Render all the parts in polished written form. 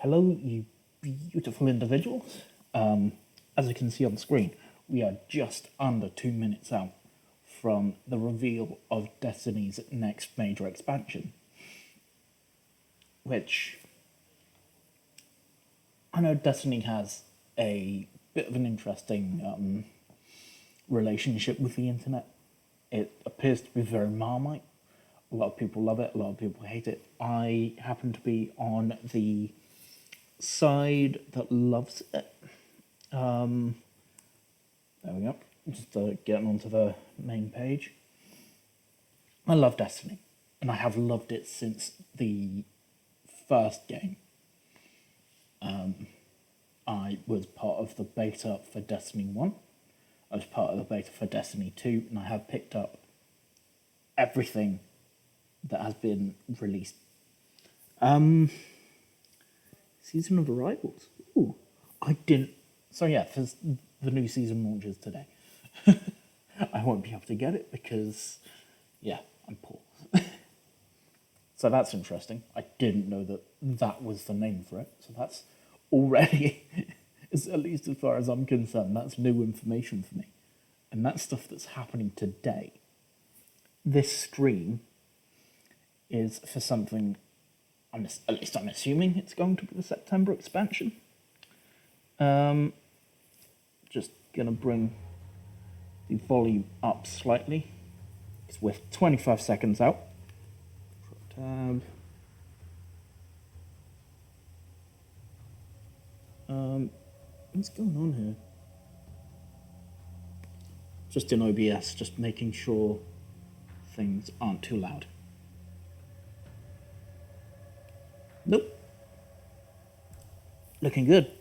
Hello, you beautiful individuals. As you can see on screen, we are just under 2 minutes out from the reveal of Destiny's next major expansion, which I know Destiny has a bit of an interesting relationship with the internet. It appears to be very Marmite. A lot of people love it, a lot of people hate it. I happen to be on the side that loves it. There we go. Just getting onto the main page. I love Destiny, and I have loved it since the first game. I was part of the beta for Destiny 1. I was part of the beta for Destiny 2, and I have picked up everything that has been released. Season of Arrivals. Ooh, I didn't. So yeah, the new season launches today. I won't be able to get it because, yeah, I'm poor. So that's interesting. I didn't know that that was the name for it. So that's already, at least as far as I'm concerned, that's new information for me. And that's stuff that's happening today. This stream is for something, at least I'm assuming it's going to be the September expansion. Just going to bring the volume up slightly. It's with 25 seconds out. Tab. What's going on here? Just in OBS, just making sure things aren't too loud. Nope. Looking good.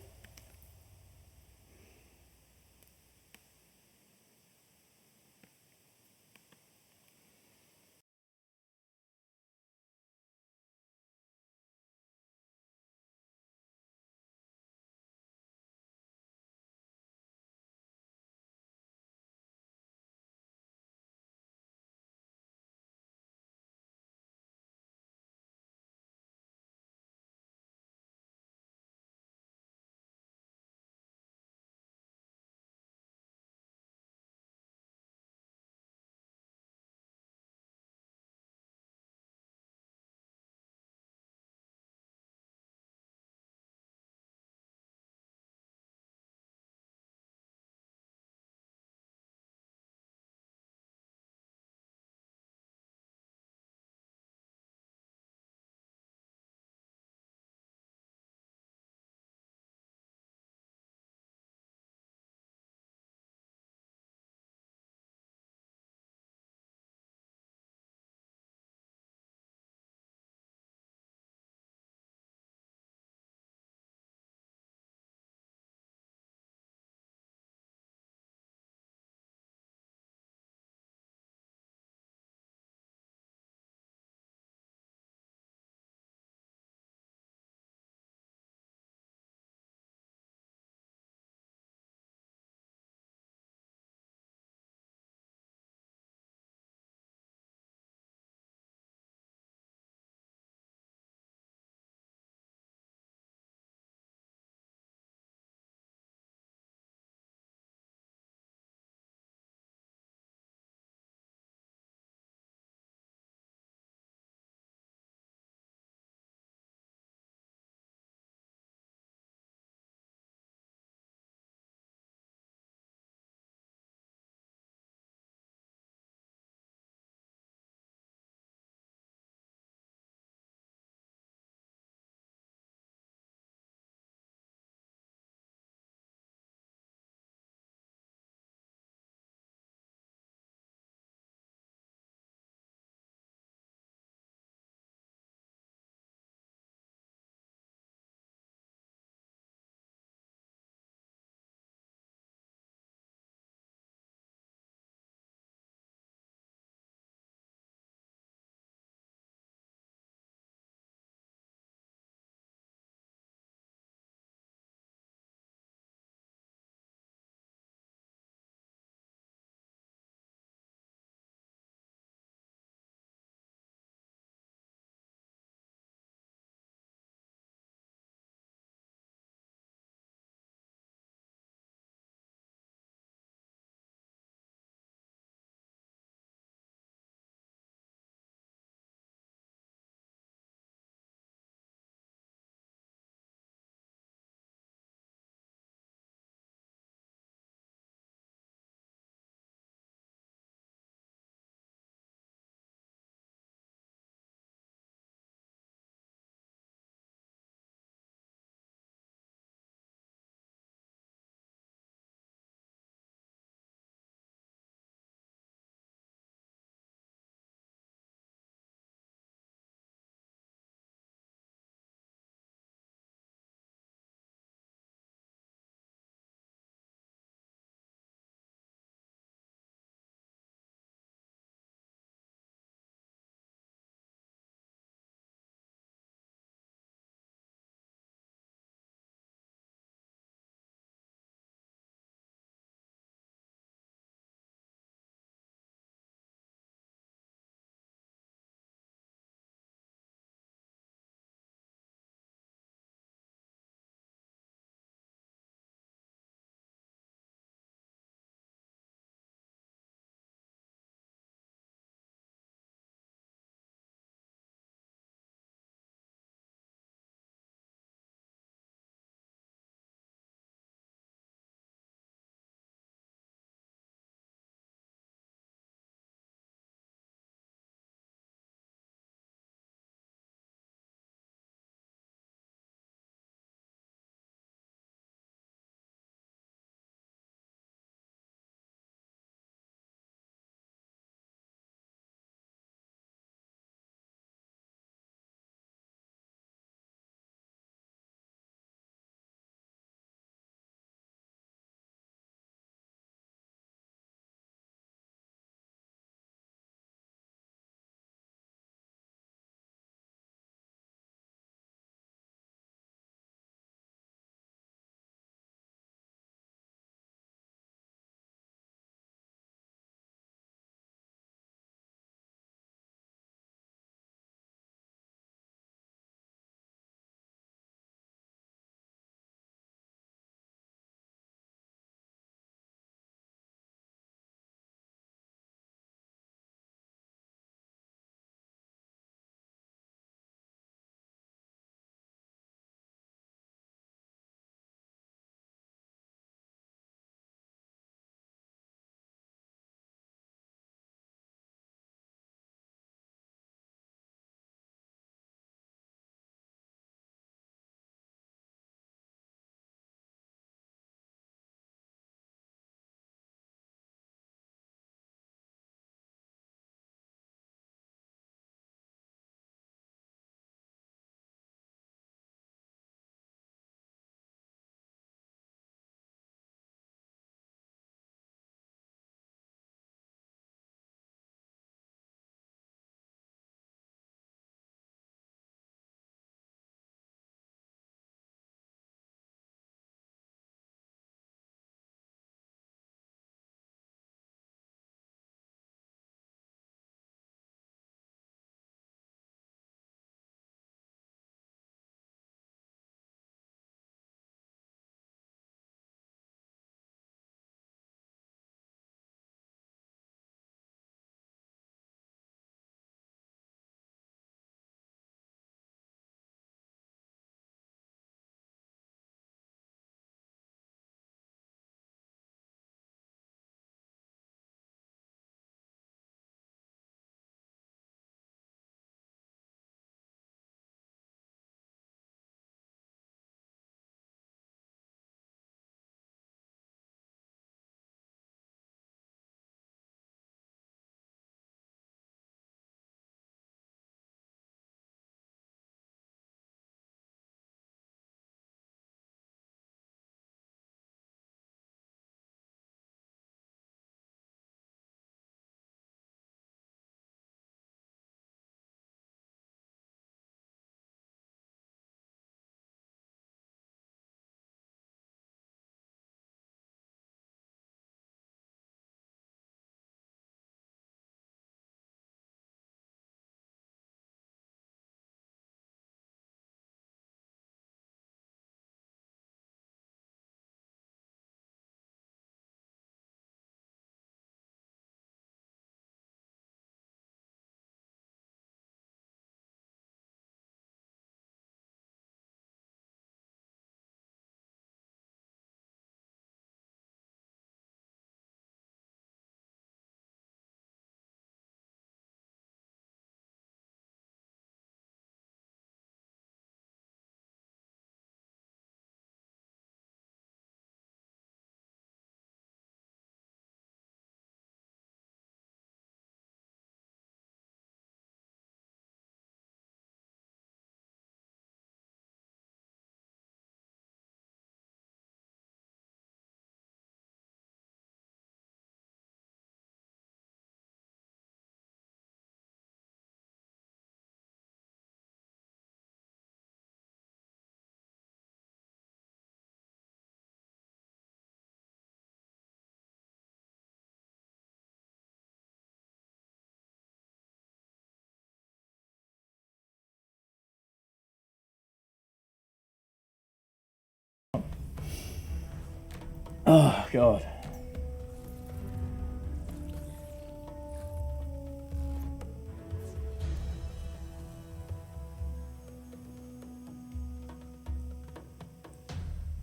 Oh, God.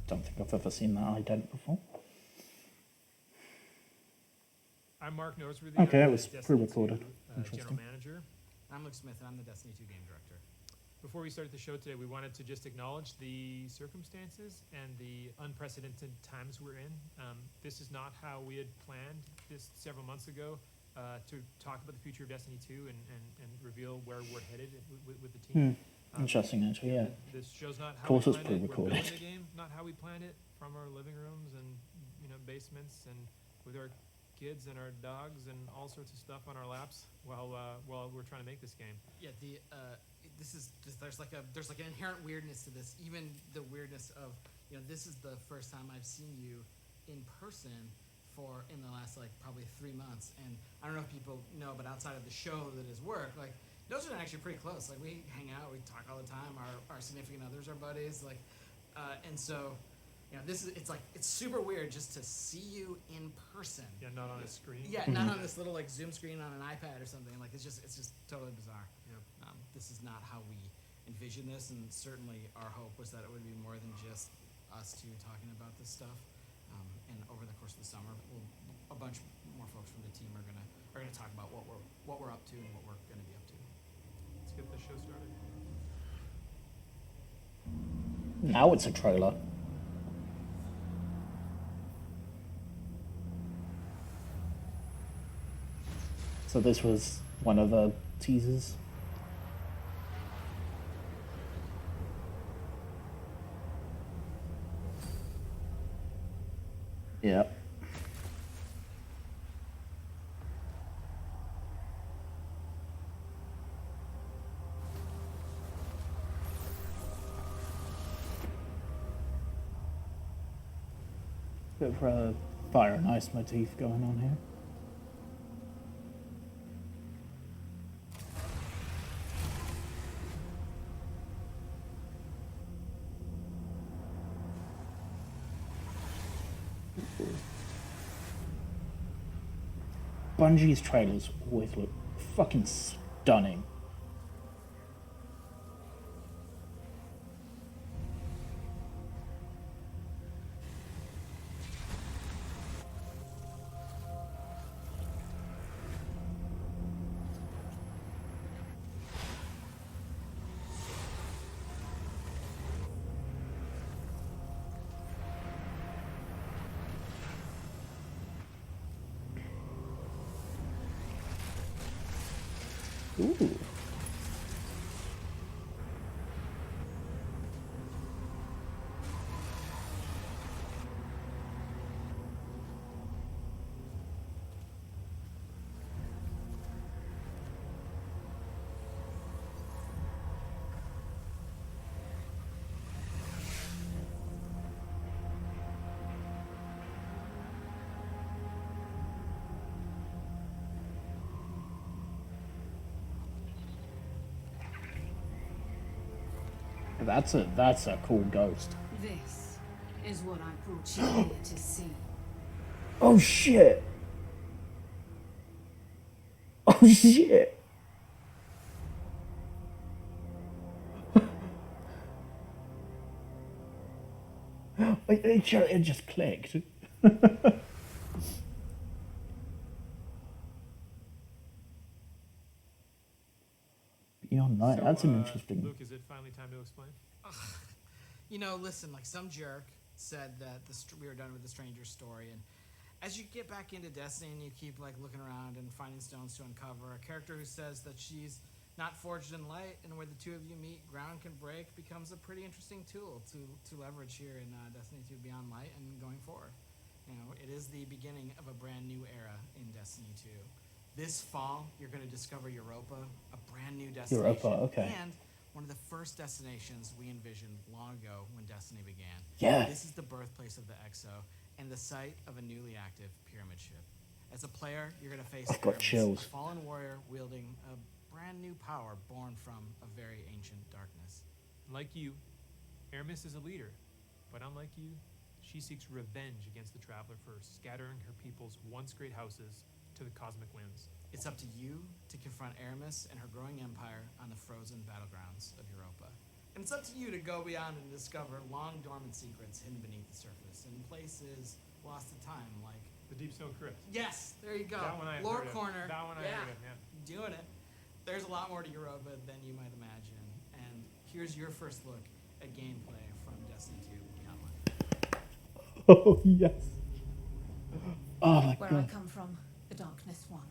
Don't think I've ever seen that ident before. I'm Mark Noseworthy. Okay, I'm it the was Destiny pre-recorded. 2, Interesting. General Manager. I'm Luke Smith, and I'm the Destiny 2 Game Director. Before we start the show today, we wanted to just acknowledge the circumstances and the unprecedented times we're in. This is not how we had planned this several months ago to talk about the future of Destiny 2 and reveal where we're headed with the team. Interesting, actually, yeah. This show's not how course we it's planned it. We're pre-recorded. building the game, not how we planned it, from our living rooms and basements and with our kids and our dogs and all sorts of stuff on our laps while we're trying to make this game. Yeah, there's like an inherent weirdness to this. Even the weirdness of this is the first time I've seen you in person in the last probably 3 months, and I don't know if people know, but outside of the show that is work, those are actually pretty close. We hang out, we talk all the time. Our significant others are buddies, and so. It's super weird just to see you in person. Yeah, not on a screen. Yeah, not on this little Zoom screen on an iPad or something. It's just totally bizarre. Yeah. This is not how we envisioned this, and certainly our hope was that it would be more than just us two talking about this stuff. And over the course of the summer, a bunch more folks from the team are gonna talk about what we're up to and what we're gonna be up to. Let's get the show started. Now it's a trailer. So this was one of the teasers. Yeah. Bit of a fire and ice motif going on here. Bungie's trailers always look fucking stunning. Ooh. That's a cool ghost. This is what I brought you here to see. Oh shit! Oh shit! It just clicked. Beyond Night, So, that's an interesting... Luke, is it finally time to explain? Listen, some jerk said that we were done with the Stranger story, and as you get back into Destiny and you keep looking around and finding stones to uncover, a character who says that she's not forged in light, and where the two of you meet, ground can break, becomes a pretty interesting tool to leverage here in Destiny 2 Beyond Light and going forward. It is the beginning of a brand new era in Destiny 2. This fall, you're going to discover Europa, a brand new destination. Europa, okay. And one of the first destinations we envisioned long ago when Destiny began. Yeah. This is the birthplace of the Exo and the site of a newly active pyramid ship. As a player, you're going to face I've got Aramis, chills. a fallen warrior wielding a brand new power born from a very ancient darkness. Like you, Aramis is a leader, but unlike you, She seeks revenge against the Traveler for scattering her people's once great houses to the cosmic winds. It's up to you to confront Aramis and her growing empire on the frozen battlegrounds of Europa. And it's up to you to go beyond and discover long dormant secrets hidden beneath the surface in places lost to time, like The Deep Stone Crypt. yes, there you go. That one I have Lore heard of. corner. That one I yeah, heard of, yeah. doing it. There's a lot more to Europa than you might imagine. And here's your first look at gameplay from Destiny 2 Beyond Light. Oh, yes. Oh, my Where I God. come from, the Darkness won.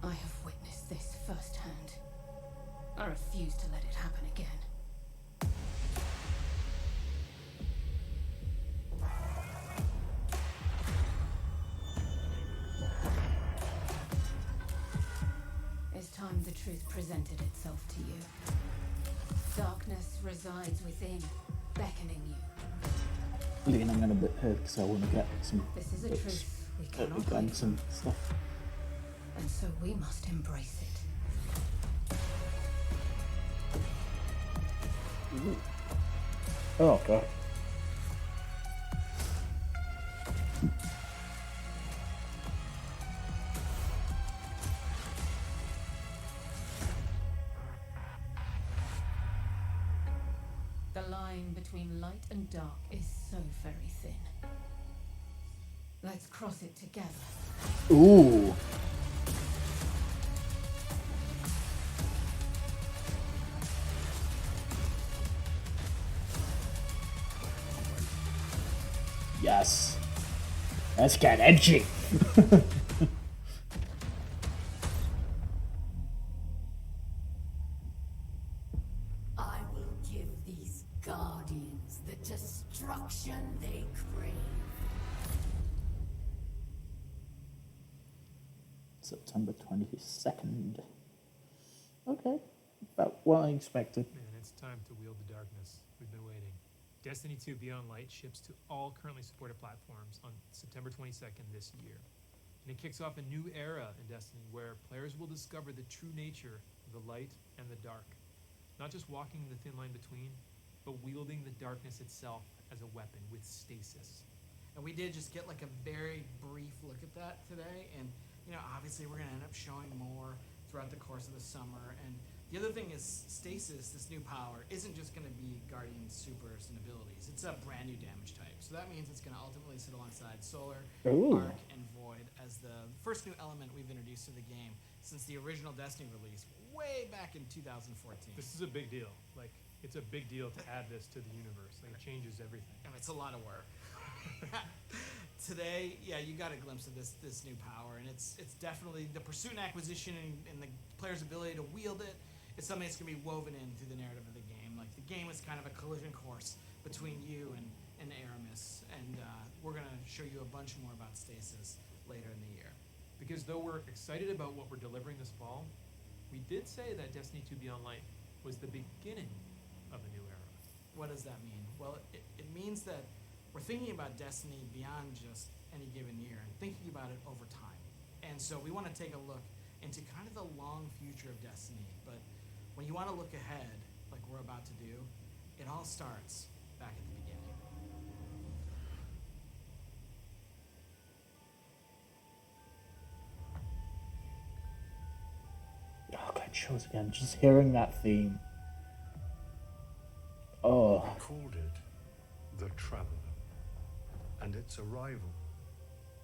I have witnessed this firsthand. I refuse to let it happen again. It's time the truth presented itself to you. Darkness resides within, beckoning you. Leaning in a bit here because I want to get some This is a bits truth we at cannot the hide gun, from, some stuff. and so we must embrace it. Oh, God. The line between light and dark is so very thin. Let's cross it together. Ooh. Yes. Let's get edgy. I will give these guardians the destruction they crave. September 22nd. Okay. About what I expected. Man, it's time to wield the darkness. We've been waiting. Destiny 2 Beyond Light ships to all currently supported platforms on September 22nd this year. And it kicks off a new era in Destiny where players will discover the true nature of the light and the dark. Not just walking the thin line between, but wielding the darkness itself as a weapon with stasis. And we did just get like a very brief look at that today. And, you know, obviously we're going to end up showing more throughout the course of the summer. And the other thing is Stasis, this new power, isn't just going to be Guardian's supers and abilities. It's a brand new damage type. So that means it's going to ultimately sit alongside Solar, Ooh. Arc, and Void as the first new element we've introduced to the game since the original Destiny release way back in 2014. This is a big deal. Like, it's a big deal to add this to the universe. Like, it changes everything. And it's a lot of work. Today, yeah, you got a glimpse of this new power, and it's definitely the pursuit and acquisition and the player's ability to wield it. It's something that's going to be woven in through the narrative of the game. Like, the game is kind of a collision course between you and Aramis, and we're going to show you a bunch more about Stasis later in the year. Because though we're excited about what we're delivering this fall, we did say that Destiny 2 Beyond Light was the beginning of a new era. What does that mean? Well, it means that we're thinking about Destiny beyond just any given year and thinking about it over time. And so we want to take a look into kind of the long future of Destiny. But when you want to look ahead, like we're about to do, it all starts back at the beginning. Oh, God, chills again. Just hearing that theme. Oh. We called it the Traveler, and its arrival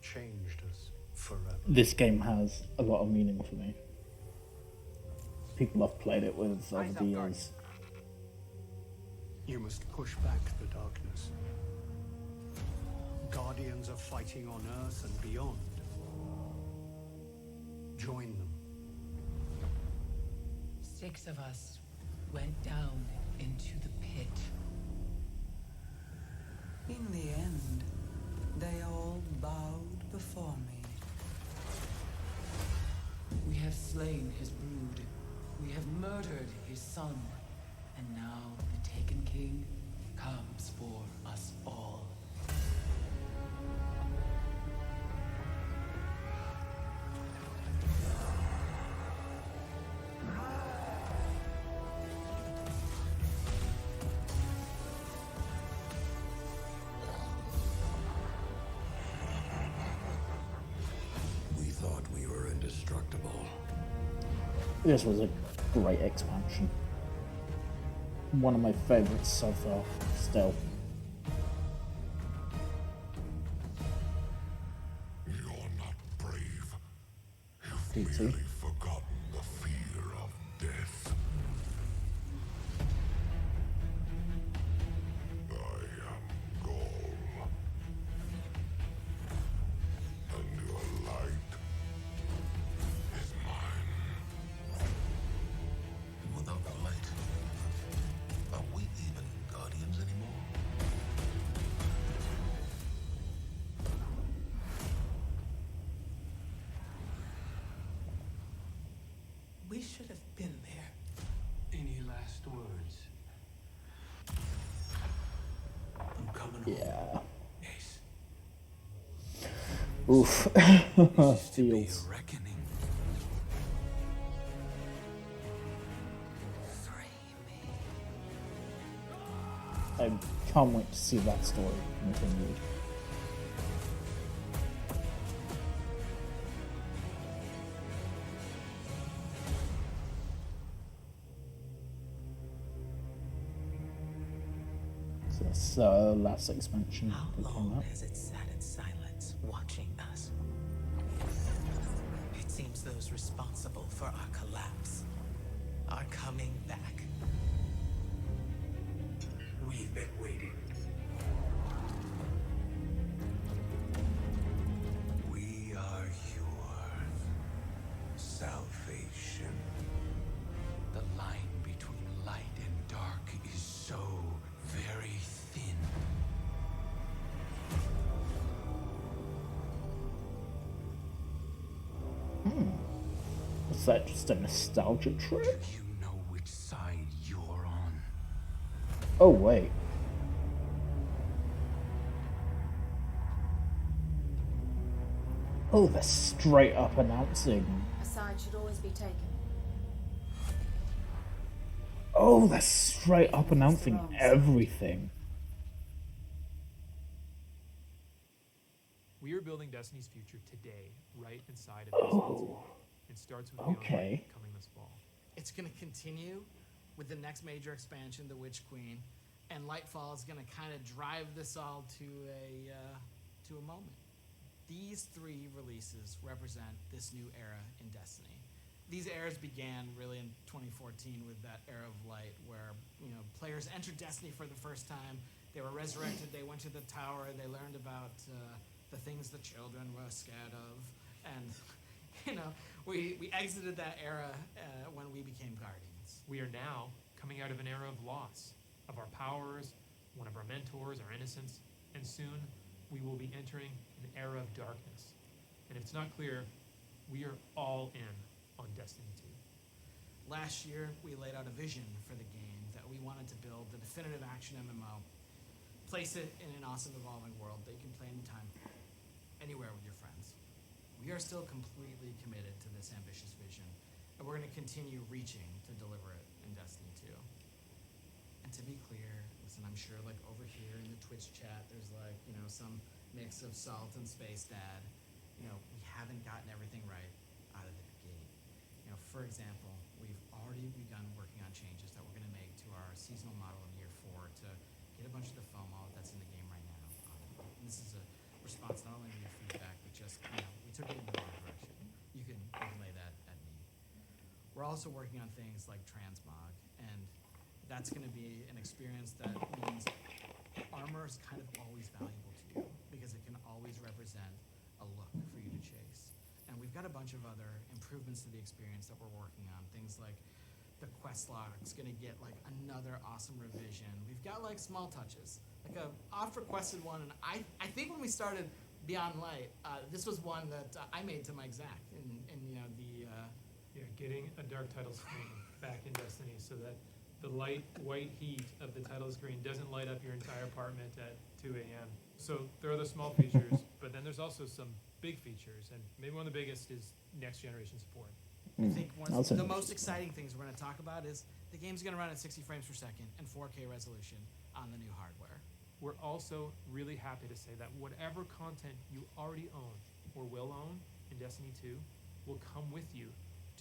changed us forever. This game has a lot of meaning for me. People I've played it with over the years. You must push back the darkness. Guardians are fighting on Earth and beyond. Join them. 6 of us went down into the pit. In the end, they all bowed before me. We have slain his brood. We have murdered his son. And now the Taken King comes for us all. This was a great expansion. One of my favorites so far, still. You're not brave. DT. You've merely forgotten the fear of death. I am Gaul. And your light is mine. Without the light, are we even guardians anymore? We should have been there. Any last words? I'm coming home. Yeah. Ace. Oof. This is to be Feels. a reckoning. I can't wait to see that story continued. So that's the last expansion How that came long out. has it sat in silence, watching us? It seems those responsible for our collapse are coming back. We've been waiting. We are your salvation. The line between light and dark is so very thin. Was that just a nostalgia trip? You know which side you're on. Oh, wait. Oh, they're straight up announcing. A side should always be taken. Oh, they're straight up announcing everything. We are building Destiny's future today, right inside of Destiny 2. It starts with Beyond okay. Light coming this fall. It's going to continue with the next major expansion, the Witch Queen, and Lightfall is going to kind of drive this all to a moment. These three releases represent this new era in Destiny. These eras began really in 2014 with that era of light where, you know, players entered Destiny for the first time. They were resurrected, they went to the tower, they learned about the things the children were scared of. And, you know, we exited that era when we became Guardians. We are now coming out of an era of loss of our powers, one of our mentors, our innocence, and soon we will be entering an era of darkness. And if it's not clear, we are all in on Destiny 2. Last year, we laid out a vision for the game that we wanted to build the definitive action MMO, place it in an awesome evolving world that you can play anytime, anywhere with your friends. We are still completely committed to this ambitious vision, and we're going to continue reaching to deliver it in Destiny 2. And to be clear, listen, I'm sure like over here in the Twitch chat, there's like, you know, some mix of Salt and Space Dad. You know, we haven't gotten everything right out of the gate. You know, for example, we've already begun working on changes that we're going to make to our seasonal model in year 4 to get a bunch of the FOMO that's in the game right now. And this is a response not only to your feedback, but just, you know, we took it in the wrong direction. You can lay that at me. We're also working on things like transmog, and that's going to be an experience that means armor is kind of always valuable to you because it can always represent a look for you to chase. And we've got a bunch of other improvements to the experience that we're working on. Things like the quest log's going to get like another awesome revision. We've got like small touches, like a oft requested one. And I think when we started Beyond Light, this was one that I made to Mike Zach in you know the getting a dark title screen back in Destiny so that the light white heat of the title screen doesn't light up your entire apartment at 2 a.m. So there are the small features, but then there's also some big features, and maybe one of the biggest is next generation support. I think one of the most exciting things we're going to talk about is the game's going to run at 60 frames per second and 4K resolution on the new hardware. We're also really happy to say that whatever content you already own or will own in Destiny 2 will come with you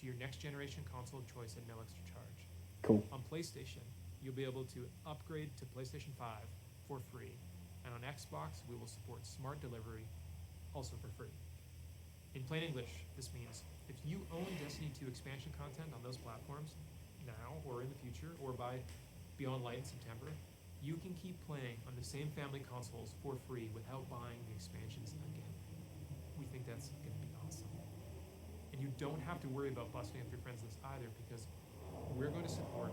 to your next generation console of choice at no extra charge. Cool. On PlayStation, you'll be able to upgrade to PlayStation 5 for free. And on Xbox, we will support smart delivery, also for free. In plain English, this means if you own Destiny 2 expansion content on those platforms, now or in the future, or by Beyond Light in September, you can keep playing on the same family consoles for free without buying the expansions again. We think that's going to be awesome. And you don't have to worry about busting up your friends list either, because we're going to support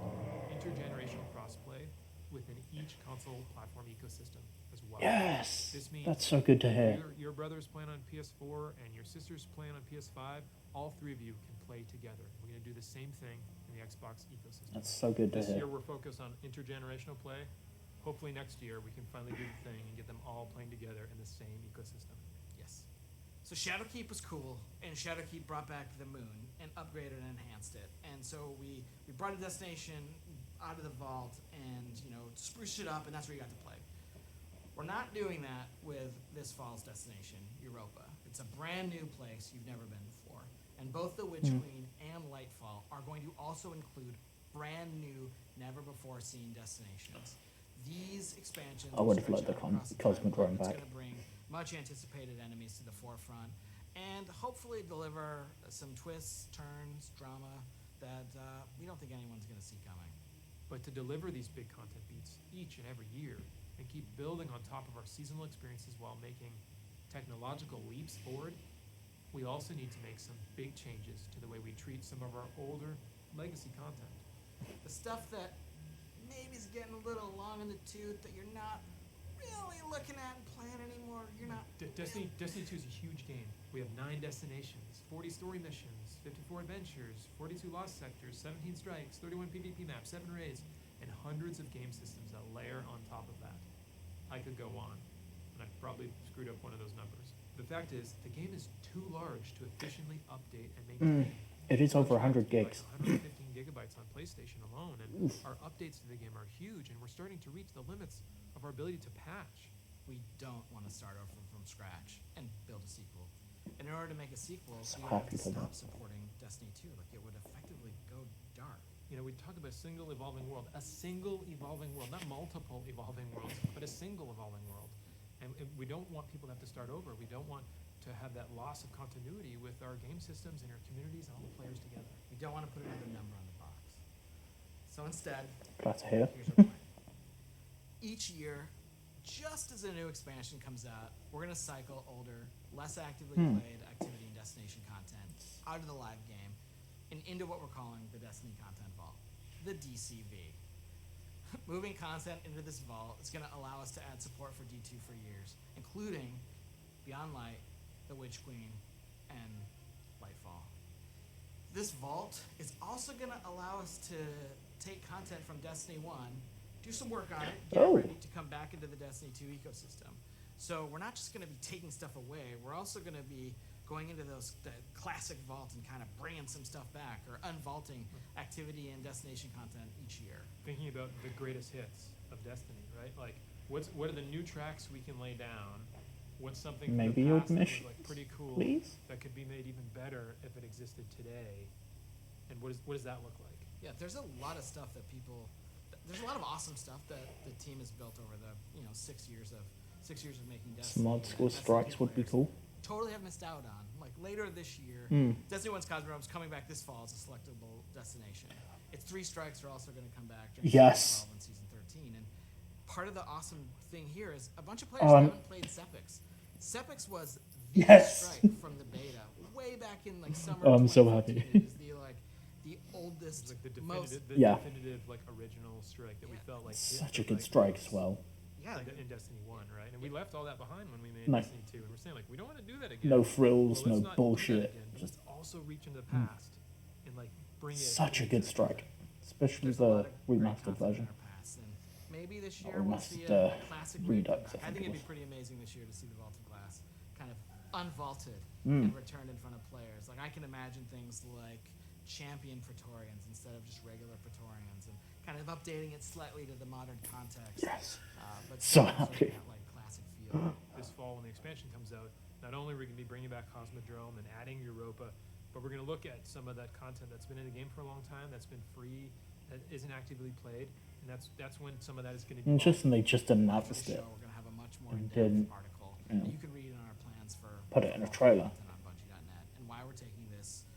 intergenerational crossplay within each console platform ecosystem as well. Yes! This means That's so good to hear. your brother's playing on PS4 and your sister's playing on PS5, all three of you can play together. We're going to do the same thing in the Xbox ecosystem. That's so good to This hear. year we're focused on intergenerational play. Hopefully next year we can finally do the thing and get them all playing together in the same ecosystem. Yes. So Shadowkeep was cool, and Shadowkeep brought back the moon and upgraded and enhanced it. And so we brought a destination out of the vault and, you know, spruced it up, and that's where you got to play. We're not doing that with this fall's destination, Europa. It's a brand new place you've never been before. And both the Witch Queen and Lightfall are going to also include brand new, never before seen destinations. These expansions I would have stretch liked the out across the Cosmic timeline. Drone It's back. going to bring much anticipated enemies to the forefront and hopefully deliver some twists, turns, drama that we don't think anyone's going to see coming. But to deliver these big content beats each and every year and keep building on top of our seasonal experiences while making technological leaps forward, we also need to make some big changes to the way we treat some of our older legacy content. The stuff that maybe is getting a little long in the tooth that you're not really looking at and playing anymore. You're not. Destiny 2 is a huge game. We have 9 destinations, 40 story missions, 54 adventures, 42 lost sectors, 17 strikes, 31 PvP maps, 7 raids, and hundreds of game systems that layer on top of that. I could go on, and I've probably screwed up one of those numbers. The fact is, the game is too large to efficiently update and maintain. It is over We're 100 tracking gigs. Like 115 gigabytes on PlayStation alone, and our updates to the game are huge, and we're starting to reach the limits of our ability to patch. We don't want to start over from scratch and build a sequel. And in order to make a sequel, So we have happy to for stop that. supporting Destiny 2. Like, it would effectively go dark. You know, we talk about a single evolving world, not multiple evolving worlds, but a single evolving world. And we don't want people to have to start over. We don't want to have that loss of continuity with our game systems and our communities and all the players together. We don't want to put another number on the box. So instead, Glad to hear. here's our plan. Each year, just as a new expansion comes out, we're going to cycle older, less actively played activity and destination content out of the live game and into what we're calling the Destiny Content Vault, the DCV. Moving content into this vault is going to allow us to add support for D2 for years, including Beyond Light, the Witch Queen, and Lightfall. This vault is also going to allow us to take content from Destiny 1, do some work on it, get it ready to come back into the Destiny 2 ecosystem. So we're not just going to be taking stuff away, we're also going to be going into the classic vault and kind of bringing some stuff back or unvaulting activity and destination content each year. Thinking about the greatest hits of Destiny, right? Like, what are the new tracks we can lay down? What's something from Maybe the your past that was mission, like pretty cool please? that could be made even better if it existed today? And what does that look like? Yeah, there's a lot of stuff that there's a lot of awesome stuff that the team has built over the 6 years of making Destiny. Some mod school Destiny strikes would be players cool. Totally have missed out on. Like later this year, Destiny 1's Cosmodrome is coming back this fall as a selectable destination. Its 3 strikes are also going to come back during Yes. Season 12 and Season 13. And part of the awesome thing here is a bunch of players haven't played Sepix. Sepix was the strike from the beta way back in like summer. Oh, I'm so 2014. happy. It was the oldest, Like the most definitive like original strike that we felt like Such a good strike as well. yeah. in Destiny 1, right? And we left all that behind when we made No. Destiny 2, and we're saying like we don't want to do that again. No frills, Well, let's no not do that bullshit. again, but Just let's also reach into the past and like bring it. such a into good the strike. Especially There's a lot the of great remastered content version. in our past, and maybe this Not year we'll see remastered, a classic Redux, back. I I think think it it'd be was. pretty amazing this year to see the Vaulted Glass kind of unvaulted and returned in front of players. Like I can imagine things like champion Praetorians instead of just regular Praetorians, and kind of updating it slightly to the modern context. Yes. But So still happy. preserving that like classic feel. this fall when the expansion comes out. Not only are we going to be bringing back Cosmodrome and adding Europa, but we're going to look at some of that content that's been in the game for a long time, that's been free, that isn't actively played, and that's when some of that is going to be. Interesting, they just announced After the it show, we're gonna have a much more and in-depth didn't, article you know, that you can read in our plans for put it in a more trailer. content on Bungie.net and why we're taking this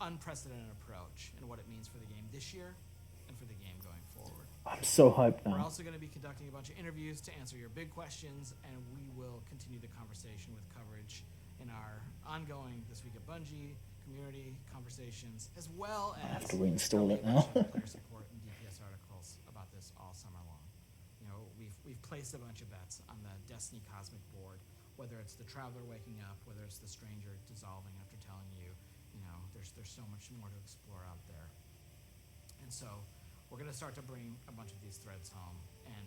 unprecedented approach and what it means for the game this year and for the game going forward. I'm so hyped We're now. also going to be conducting a bunch of interviews to answer your big questions, and we will continue the conversation with coverage in our ongoing This Week at Bungie community conversations, as well as I have to reinstall there'll be it a now. bunch of player support and DPS articles about this all summer long. You know, we've placed a bunch of bets on the Destiny Cosmic board, whether it's the Traveler waking up, whether it's the Stranger dissolving after telling you, you know, there's so much more to explore out there. And so we're going to start to bring a bunch of these threads home. And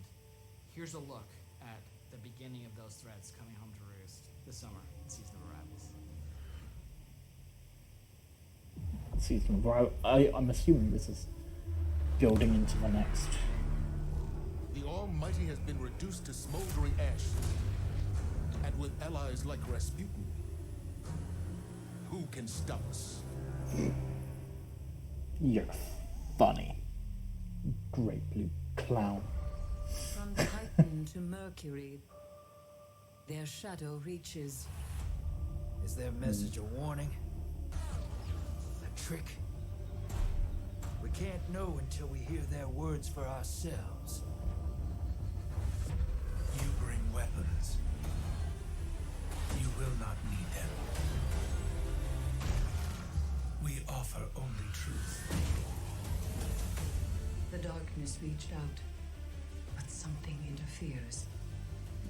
here's a look at the beginning of those threads coming home to roost this summer in Season of Arrivals. Season of Arrival. I'm assuming this is building into the next. The Almighty has been reduced to smoldering ash. And with allies like Rasputin, who can stop us? You're funny. Great blue clown. From Titan to Mercury, their shadow reaches. Is their message a warning? A trick? We can't know until we hear their words for ourselves. You bring weapons. You will not need them. We offer only truth. The darkness reached out, but something interferes.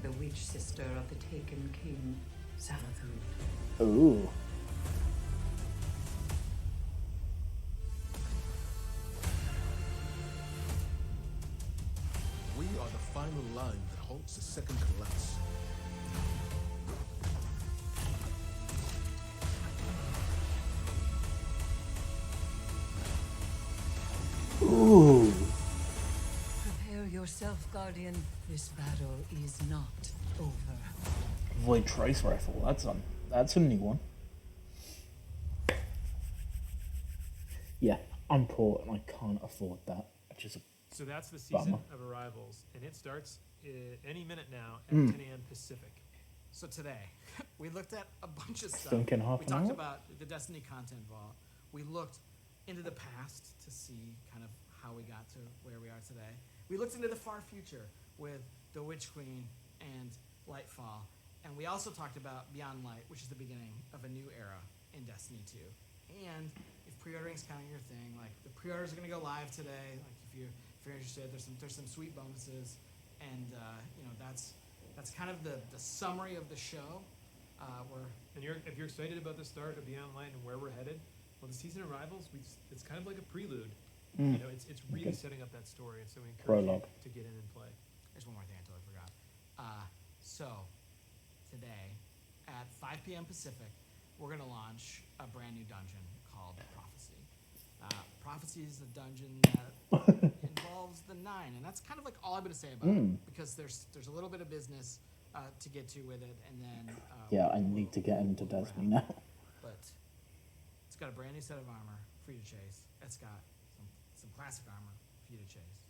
The witch sister of the taken king, Salathun. Ooh. We are the final line that halts the second collapse. Ooh. Prepare yourself, Guardian. This battle is not over. Void Trace Rifle. That's a new one. Yeah, I'm poor and I can't afford that, which is a So that's the Season bummer. of Arrivals, and it starts any minute now at 10 a.m. Pacific. So today, we looked at a bunch of stuff. Think in half We an talked hour? about the Destiny content vault. We looked into the past to see kind of how we got to where we are today. We looked into the far future with the Witch Queen and Lightfall. And we also talked about Beyond Light, which is the beginning of a new era in Destiny 2. And if pre-ordering is kind of your thing, like the pre-orders are going to go live today. Like if you're interested, there's some sweet bonuses, and you know that's kind of the summary of the show. If you're excited about the start of Beyond Light and where we're headed, well, the Season of Arrivals, it's kind of like a prelude. You know, it's really setting up that story, and so we encourage Prologue. you to get in and play. There's one more thing I totally forgot. So today at 5 p.m. Pacific, we're going to launch a brand new dungeon called Prophecy. Prophecy is a dungeon that involves the Nine, and that's kind of like all I'm going to say about it, because there's a little bit of business to get to with it, and then Yeah, I need to get into Destiny now. But it's got a brand new set of armor for you to chase. It's got some classic armor for you to chase.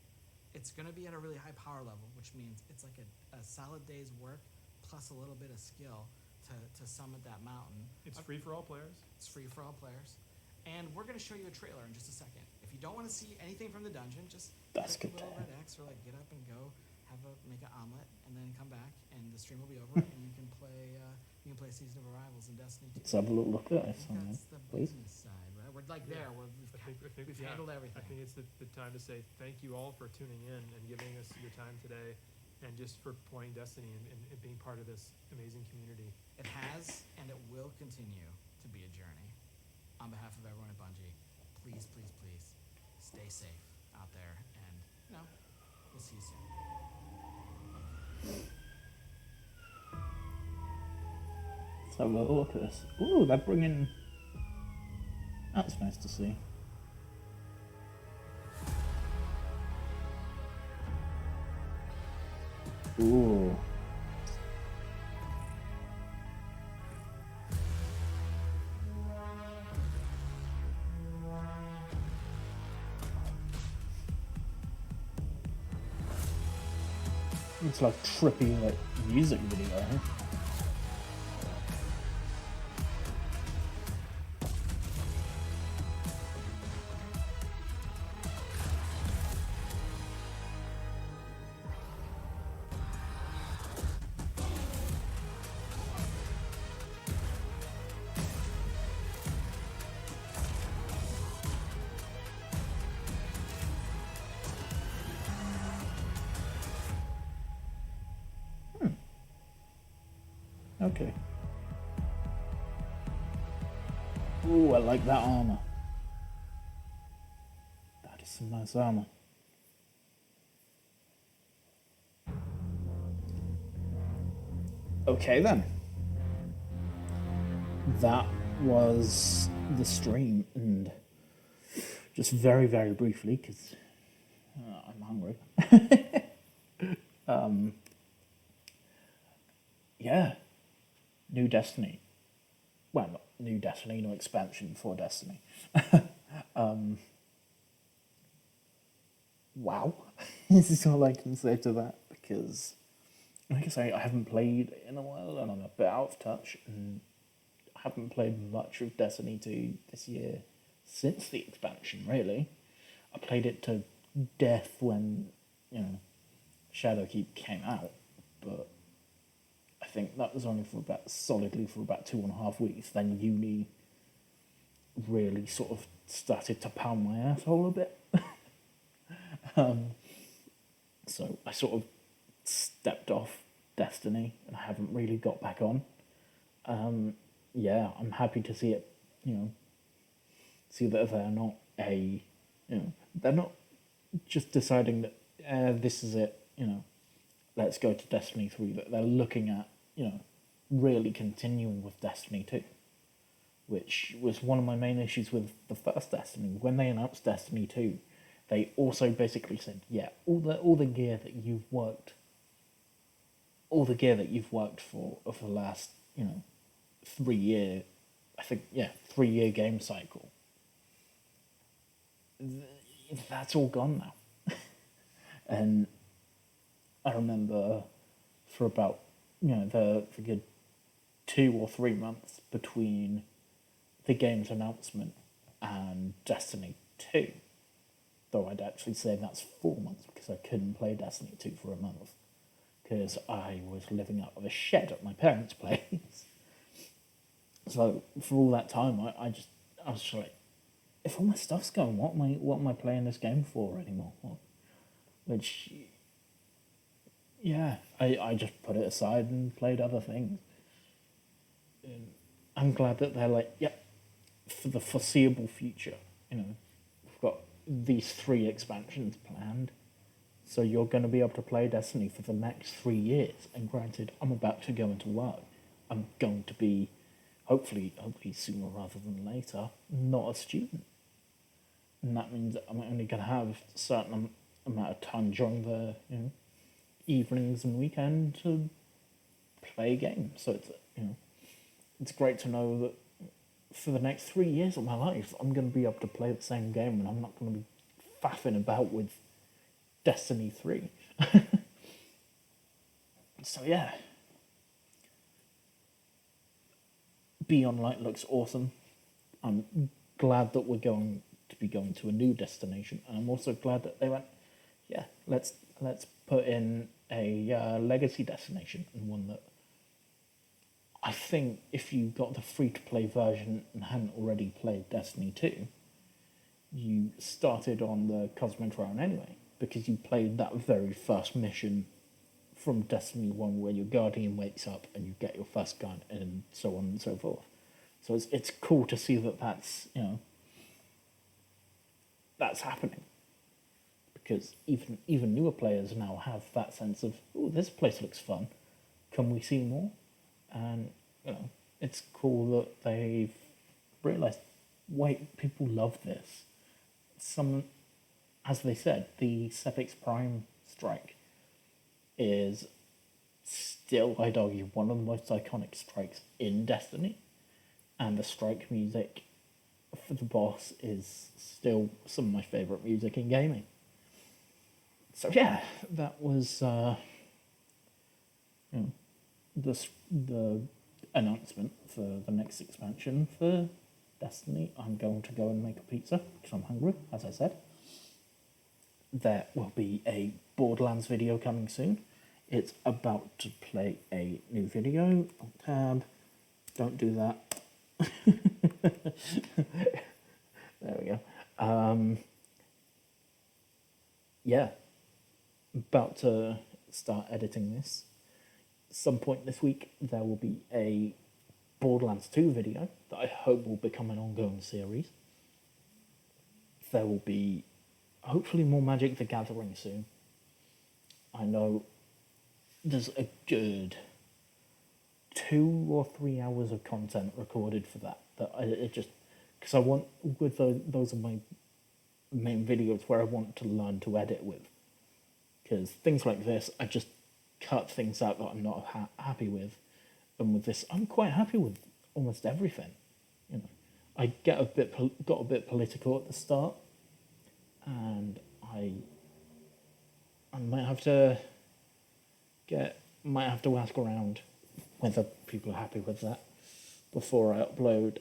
It's going to be at a really high power level, which means it's like a solid day's work plus a little bit of skill to summit that mountain. It's free for all players. It's free for all players. And we're going to show you a trailer in just a second. If you don't want to see anything from the dungeon, just That's click good the to little red X or like get up and go make an omelet and then come back and the stream will be over and you can play Season of Arrivals in Destiny 2. Let's have a little look at this one, That's the please. business side, right? We're like there. We've Yeah, handled everything. I think it's the time to say thank you all for tuning in and giving us your time today, and just for playing Destiny and being part of this amazing community. It has and it will continue to be a journey. On behalf of everyone at Bungie, please, please, please stay safe out there, and we'll see you soon. Let's have a little look at this. Ooh, they're bringing... That's nice to see. Ooh. It's like trippy like music video. Huh? Okay. Ooh, I like that armor. That is some nice armor. Okay then. That was the stream, and just very, very briefly, because I'm hungry. Yeah, new Destiny. Well, not new Destiny, no expansion for Destiny. Wow, this is all I can say to that, because like I say, I haven't played in a while, and I'm a bit out of touch, and I haven't played much of Destiny 2 this year since the expansion, really. I played it to death when, Shadowkeep came out, but I think that was only solidly for about 2.5 weeks. Then uni really sort of started to pound my asshole a bit. So I sort of stepped off Destiny and I haven't really got back on. Yeah, I'm happy to see it, see that they're not they're not just deciding that this is it, let's go to Destiny 3, that they're looking at, really continuing with Destiny 2, which was one of my main issues with the first Destiny. When they announced Destiny 2, they also basically said, yeah, all the gear that you've worked for the last, 3 year, I think, 3 year game cycle, that's all gone now. And I remember for about, the good 2 or 3 months between the game's announcement and Destiny 2, though I'd actually say that's 4 months because I couldn't play Destiny 2 for a month because I was living out of a shed at my parents' place. So for all that time, I was just like, if all my stuff's gone, what am I playing this game for anymore? Which, yeah, I just put it aside and played other things. And I'm glad that they're like, yep, for the foreseeable future, we've got these 3 expansions planned, so you're going to be able to play Destiny for the next 3 years. And granted, I'm about to go into work. I'm going to be, hopefully sooner rather than later, not a student. And that means that I'm only going to have a certain amount of time during the evenings and weekend to play games. So it's it's great to know that for the next 3 years of my life, I'm going to be able to play the same game, and I'm not going to be faffing about with Destiny 3. So yeah, Beyond Light looks awesome. I'm glad that we're going to a new destination, and I'm also glad that they went, yeah, let's put in a legacy destination, and one that I think if you got the free-to-play version and hadn't already played Destiny 2, you started on the Cosmic Throne anyway, because you played that very first mission from Destiny 1 where your Guardian wakes up and you get your first gun and so on and so forth. So it's cool to see that that's happening. Because even newer players now have that sense of, oh, this place looks fun. Can we see more? And, it's cool that they've realised, wait, people love this. As they said, the Sepix Prime strike is still, I'd argue, one of the most iconic strikes in Destiny. And the strike music for the boss is still some of my favourite music in gaming. So yeah, that was the announcement for the next expansion for Destiny, I'm going to go and make a pizza because I'm hungry, as I said. There will be a Borderlands video coming soon. It's about to play a new video. Tab. Don't do that. There we go. Yeah. About to start editing this. Some point this week, there will be a Borderlands 2 video that I hope will become an ongoing series. There will be hopefully more Magic the Gathering soon. I know there's a good 2 or 3 hours of content recorded for that. Because I want, with those are my main videos where I want to learn to edit with. Because things like this, I just cut things out that I'm not happy with. And with this, I'm quite happy with almost everything. You know, I got a bit political at the start, and I might have to ask around whether people are happy with that before I upload.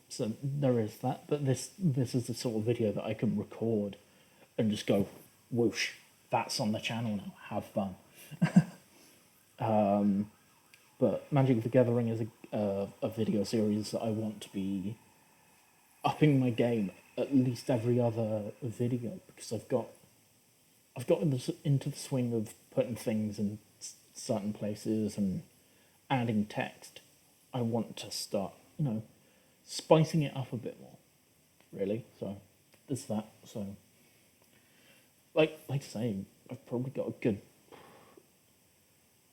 So there is that. But this is the sort of video that I can record and just go, whoosh, that's on the channel now. Have fun. But Magic the Gathering is a video series that I want to be upping my game at least every other video, because I've got into the swing of putting things in certain places and adding text. I want to start, spicing it up a bit more, really. So there's that. So, like I say, I've probably got a good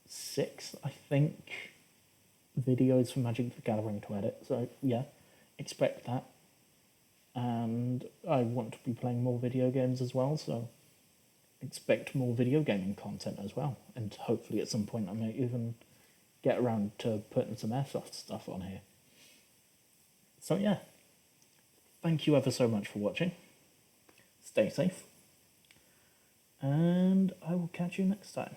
6, I think, videos for Magic the Gathering to edit. So yeah, expect that. And I want to be playing more video games as well, so expect more video gaming content as well. And hopefully at some point I may even get around to putting some Airsoft stuff on here. So yeah, thank you ever so much for watching. Stay safe. And I will catch you next time.